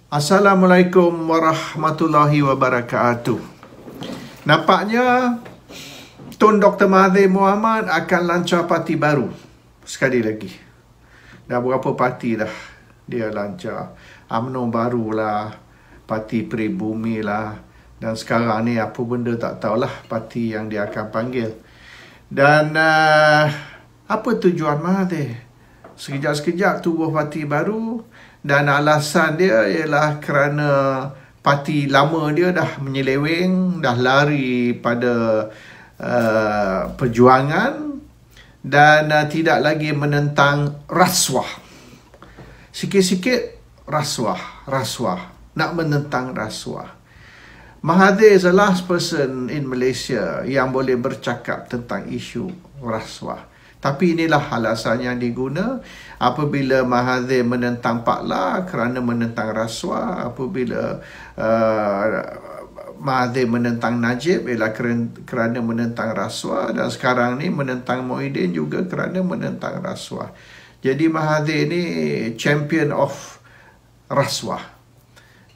Assalamualaikum warahmatullahi wabarakatuh. Nampaknya Tun Dr. Mahathir Mohamad akan lancar parti baru sekali lagi. Dah berapa parti dah dia lancar. UMNO barulah, Parti Peribumi lah, dan sekarang ni apa benda tak tahulah parti yang dia akan panggil. Dan apa tujuan Mahathir? Sekejap-sekejap tubuh parti baru, dan alasan dia ialah kerana parti lama dia dah menyeleweng, dah lari pada perjuangan dan tidak lagi menentang rasuah. Sikit-sikit rasuah, nak menentang rasuah. Mahathir is the last person in Malaysia yang boleh bercakap tentang isu rasuah. Tapi inilah alasan yang diguna apabila Mahathir menentang Pak La kerana menentang rasuah, apabila Mahathir menentang Najib ialah kerana menentang rasuah, dan sekarang ni menentang Muhyiddin juga kerana menentang rasuah. Jadi Mahathir ni champion of rasuah.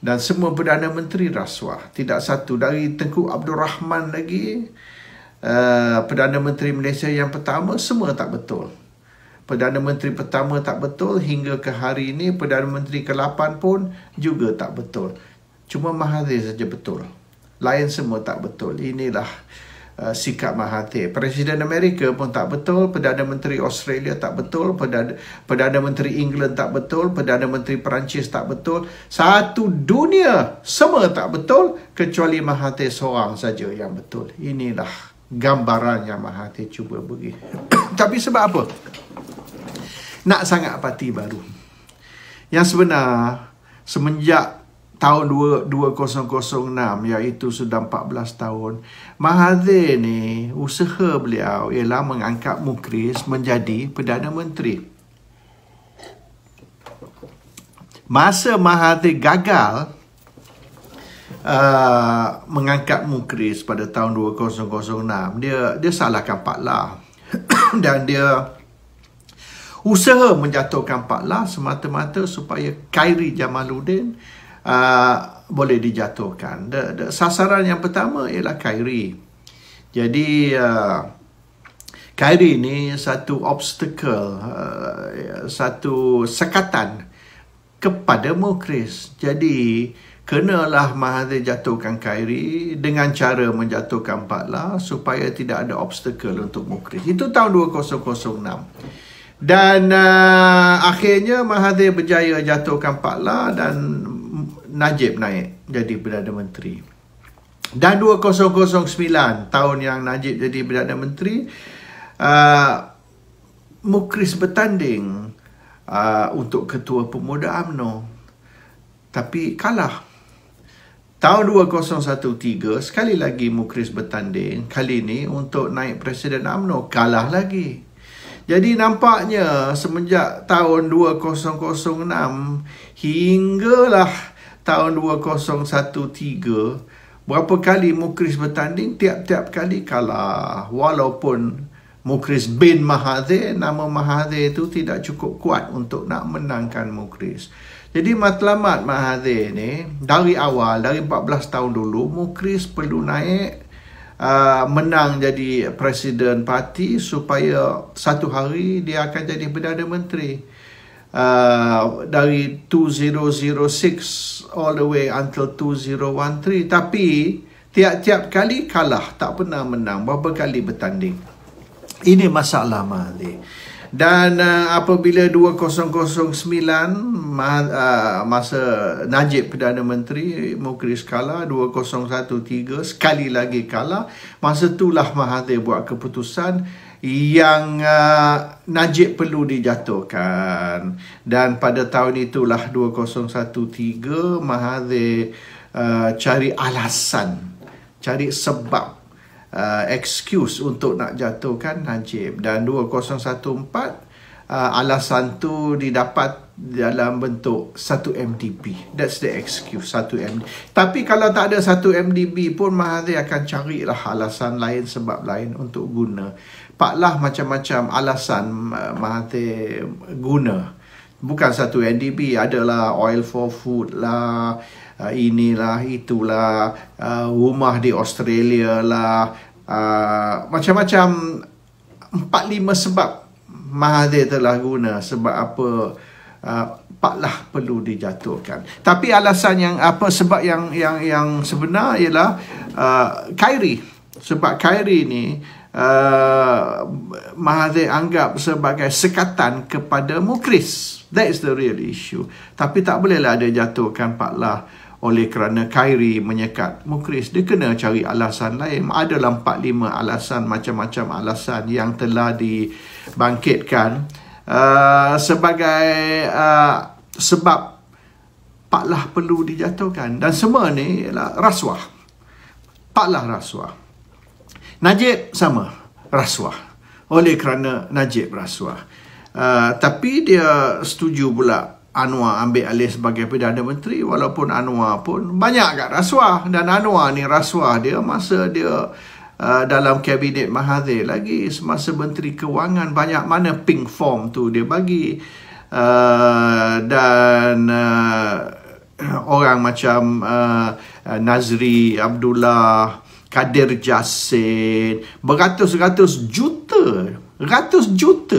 Dan semua Perdana Menteri rasuah. Tidak satu dari Tengku Abdul Rahman lagi, Perdana Menteri Malaysia yang pertama, semua tak betul. Perdana Menteri pertama tak betul, hingga ke hari ini Perdana Menteri ke-8 pun juga tak betul. Cuma Mahathir saja betul. Lain semua tak betul. Inilah sikap Mahathir. Presiden Amerika pun tak betul, Perdana Menteri Australia tak betul, Perdana Menteri England tak betul, Perdana Menteri Perancis tak betul. Satu dunia semua tak betul kecuali Mahathir seorang saja yang betul. Inilah gambaran yang Mahathir cuba bagi. Tapi sebab apa nak sangat parti baru? Yang sebenar, semenjak tahun 2006, iaitu sudah 14 tahun, Mahathir ni, usaha beliau ialah mengangkat Mukhriz menjadi Perdana Menteri. Masa Mahathir gagal mengangkat Mukhriz pada tahun 2006, dia salahkan Pak La. Dan dia usaha menjatuhkan Pak La semata-mata supaya Khairy Jamaluddin boleh dijatuhkan. Sasaran yang pertama ialah Khairy. Jadi Khairy ni satu obstacle, satu sekatan kepada Mukhriz. Jadi kenalah Mahathir jatuhkan Khairy dengan cara menjatuhkan Pak La supaya tidak ada obstacle untuk Mukhriz. Itu tahun 2006. Dan akhirnya Mahathir berjaya jatuhkan Pak La dan Najib naik jadi Perdana Menteri. Dan 2009, tahun yang Najib jadi Perdana Menteri, Mukhriz bertanding untuk Ketua Pemuda UMNO. Tapi kalah. Tahun 2013, sekali lagi Mukhriz bertanding. Kali ini untuk naik Presiden UMNO, kalah lagi. Jadi nampaknya semenjak tahun 2006 hinggalah tahun 2013, berapa kali Mukhriz bertanding, tiap-tiap kali kalah. Walaupun Mukhriz bin Mahathir, nama Mahathir itu tidak cukup kuat untuk nak menangkan Mukhriz. Jadi matlamat Mahathir ni, dari awal, dari 14 tahun dulu, Mukhriz perlu naik, menang jadi Presiden Parti supaya satu hari dia akan jadi Perdana Menteri. Dari 2006 all the way until 2013. Tapi tiap-tiap kali kalah, tak pernah menang. Berapa kali bertanding. Ini masalah Mahathir. Dan apabila 2009 masa Najib Perdana Menteri, Mukhriz kalah. 2013 sekali lagi kalah. Masa itulah Mahathir buat keputusan yang Najib perlu dijatuhkan. Dan pada tahun itulah 2013 Mahathir cari alasan, cari sebab, excuse untuk nak jatuhkan Najib. Dan 2014 alasan tu didapat dalam bentuk 1 MDB. That's the excuse, 1 MDB. Tapi kalau tak ada 1 MDB pun, Mahathir akan carilah alasan lain, sebab lain untuk guna. Pak La macam-macam alasan Mahathir guna. Bukan satu NDP, adalah Oil for Food lah, inilah, itulah, rumah di Australia lah, macam-macam 4-5 sebab Mahathir telah guna sebab apa Pak Lah perlu dijatuhkan. Tapi alasan yang sebab yang sebenar ialah Khairi. Sebab Khairi ni Mahathir anggap sebagai sekatan kepada Mukhriz. That is the real issue. Tapi tak bolehlah dia jatuhkan Pak Lah oleh kerana Khairi menyekat Mukhriz. Dia kena cari alasan lain. Adalah 4-5 alasan, macam-macam alasan yang telah dibangkitkan sebagai sebab Pak Lah perlu dijatuhkan. Dan semua ni ialah rasuah. Pak Lah rasuah. Najib sama, rasuah. Oleh kerana Najib rasuah. Tapi dia setuju pula Anwar ambil alih sebagai Perdana Menteri, walaupun Anwar pun banyak kat rasuah. Dan Anwar ni rasuah dia masa dia dalam kabinet Mahathir lagi, semasa Menteri Kewangan, banyak mana pink form tu dia bagi. Dan orang macam Nazri Abdullah, Kadir Jassin, beratus-ratus juta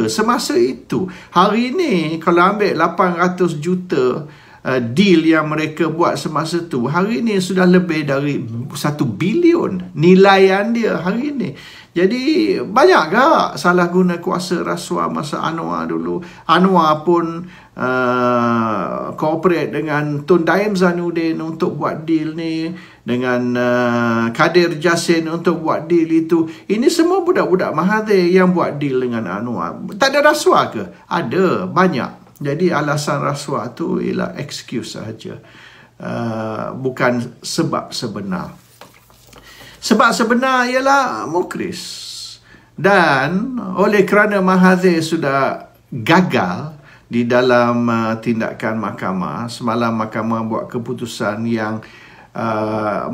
semasa itu. Hari ni kalau ambil 800 juta deal yang mereka buat semasa tu, hari ni sudah lebih dari 1 bilion nilaian dia hari ni. Jadi banyak gak salah guna kuasa rasuah masa Anwar dulu. Anwar pun cooperate dengan Tun Daim Zainuddin untuk buat deal ni, dengan Kadir Jassin untuk buat deal itu. Ini semua budak-budak Mahathir yang buat deal dengan Anwar. Tak ada rasuah ke? Ada, banyak. Jadi alasan rasuah tu ialah excuse sahaja, bukan sebab sebenar. Sebab sebenar ialah Mukhriz. Dan oleh kerana Mahathir sudah gagal di dalam tindakan mahkamah, semalam mahkamah buat keputusan yang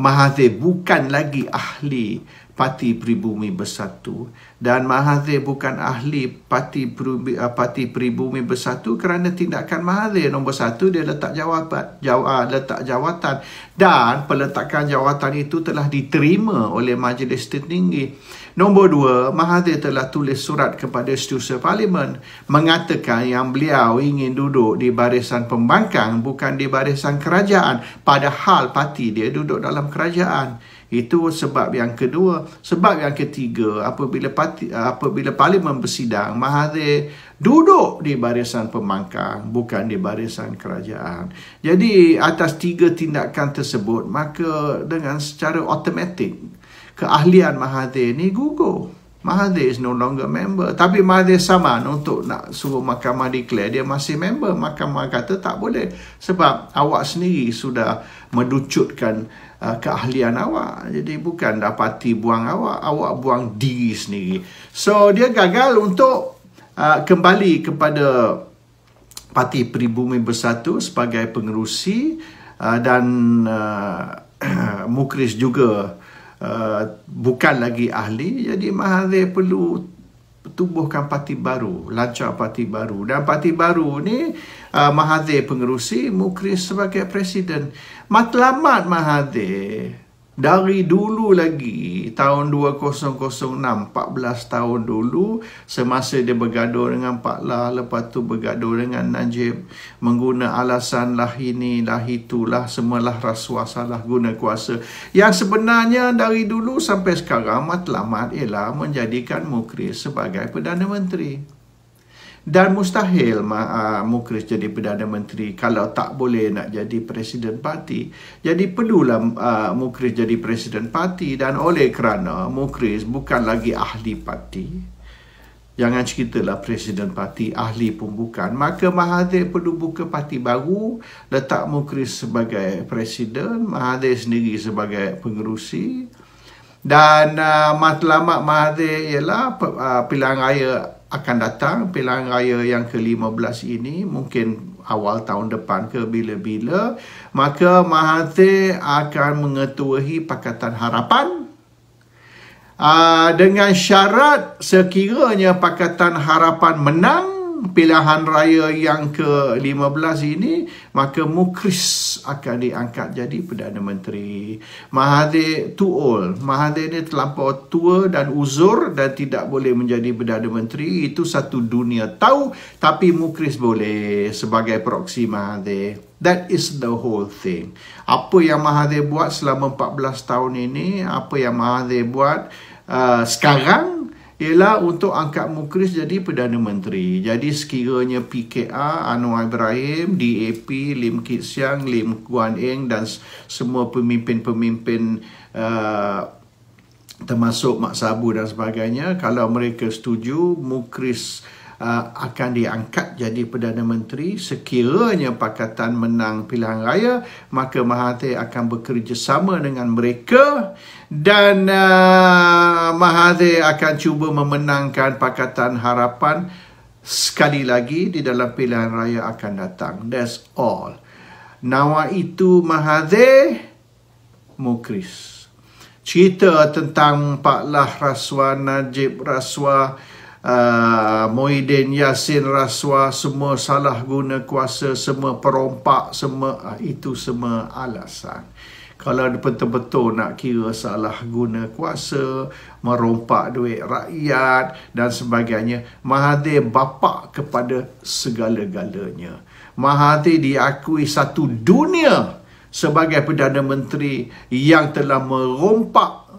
Mahathir bukan lagi ahli Parti Pribumi Bersatu, dan Mahathir bukan ahli Parti Pribumi Bersatu kerana tindakan Mahathir. Nombor 1, dia letak jawatan, dan peletakan jawatan itu telah diterima oleh Majlis Tertinggi. Nombor 2, Mahathir telah tulis surat kepada Setiausaha Parlimen mengatakan yang beliau ingin duduk di barisan pembangkang, bukan di barisan kerajaan, padahal parti dia duduk dalam kerajaan. Itu sebab yang kedua. Sebab yang ketiga, apabila Parlimen bersidang, Mahathir duduk di barisan pembangkang, bukan di barisan kerajaan. Jadi atas 3 tindakan tersebut, maka dengan secara automatik keahlian Mahathir ni gugur. Mahathir is no longer member. Tapi Mahathir saman untuk nak suruh mahkamah declare dia masih member. Mahkamah kata tak boleh, sebab awak sendiri sudah melucutkan keahlian awak. Jadi bukan dah parti buang awak buang diri sendiri. So dia gagal untuk kembali kepada Parti Pribumi Bersatu sebagai pengerusi, dan Mukhriz juga bukan lagi ahli. Jadi Mahathir perlu tubuhkan parti baru, lancar parti baru. Dan parti baru ni Mahathir pengerusi, Mukhriz sebagai presiden. Matlamat Mahathir dari dulu lagi, tahun 2006, 14 tahun dulu, semasa dia bergaduh dengan Pak Lah, lepas tu bergaduh dengan Najib, mengguna alasan lah ini, lah itulah, semualah rasuah, salah guna kuasa. Yang sebenarnya dari dulu sampai sekarang, matlamat ialah menjadikan Mukhriz sebagai Perdana Menteri. Dan mustahil Mukhriz jadi Perdana Menteri kalau tak boleh nak jadi Presiden Parti. Jadi perlulah Mukhriz jadi Presiden Parti. Dan oleh kerana Mukhriz bukan lagi ahli parti, jangan ceritalah Presiden Parti, ahli pun bukan, maka Mahathir perlu buka parti baru, letak Mukhriz sebagai Presiden, Mahathir sendiri sebagai pengerusi. Dan matlamat Mahathir ialah pilihan raya akan datang, pilihan raya yang ke-15 ini, mungkin awal tahun depan ke bila-bila, maka Mahathir akan mengetuai Pakatan Harapan dengan syarat sekiranya Pakatan Harapan menang, menang pilihan raya yang ke-15 ini, maka Mukhriz akan diangkat jadi Perdana Menteri. Mahathir too old. Mahathir ni terlampau tua dan uzur dan tidak boleh menjadi Perdana Menteri. Itu satu dunia tahu, tapi Mukhriz boleh sebagai proksi Mahathir. That is the whole thing. Apa yang Mahathir buat selama 14 tahun ini, apa yang Mahathir buat sekarang, ialah untuk angkat Mukhriz jadi Perdana Menteri. Jadi sekiranya PKR, Anwar Ibrahim, DAP, Lim Kit Siang, Lim Guan Eng dan semua pemimpin-pemimpin termasuk Mak Sabu dan sebagainya, kalau mereka setuju Mukhriz akan diangkat jadi Perdana Menteri, sekiranya Pakatan menang pilihan raya, maka Mahathir akan bekerjasama dengan mereka dan Mahathir akan cuba memenangkan Pakatan Harapan sekali lagi di dalam pilihan raya akan datang. That's all. Nawa itu Mahathir, Mukhriz. Cerita tentang Pak Lah rasuah, Najib rasuah, Muhyiddin Yassin rasuah, semua salah guna kuasa, semua perompak, semua itu semua alasan. Kalau betul-betul nak kira salah guna kuasa, merompak duit rakyat dan sebagainya, Mahathir bapa kepada segala-galanya. Mahathir diakui satu dunia sebagai Perdana Menteri yang telah merompak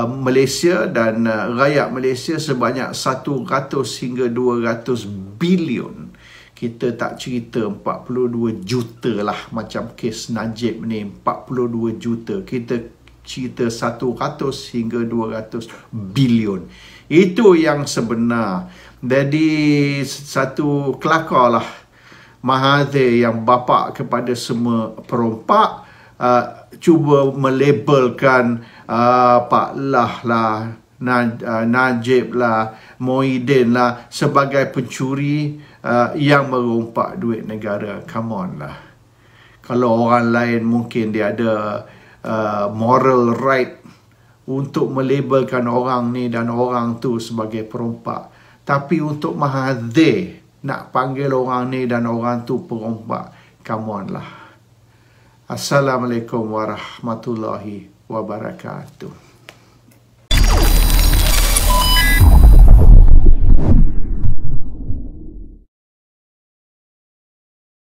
Malaysia dan rakyat Malaysia sebanyak 100 hingga 200 bilion. Kita tak cerita 42 juta lah macam kes Najib ni, 42 juta. Kita cerita 100 hingga 200 bilion. Itu yang sebenar. Jadi satu kelakar lah Mahathir yang bapa kepada semua perompak, cuba melabelkan Pak Lah lah, Najib lah, Muhyiddin lah sebagai pencuri yang merompak duit negara. Come on lah. Kalau orang lain mungkin dia ada moral right untuk melabelkan orang ni dan orang tu sebagai perompak. Tapi untuk Mahathir nak panggil orang ni dan orang tu perompak, come on lah. Assalamualaikum warahmatullahi wabarakatuh.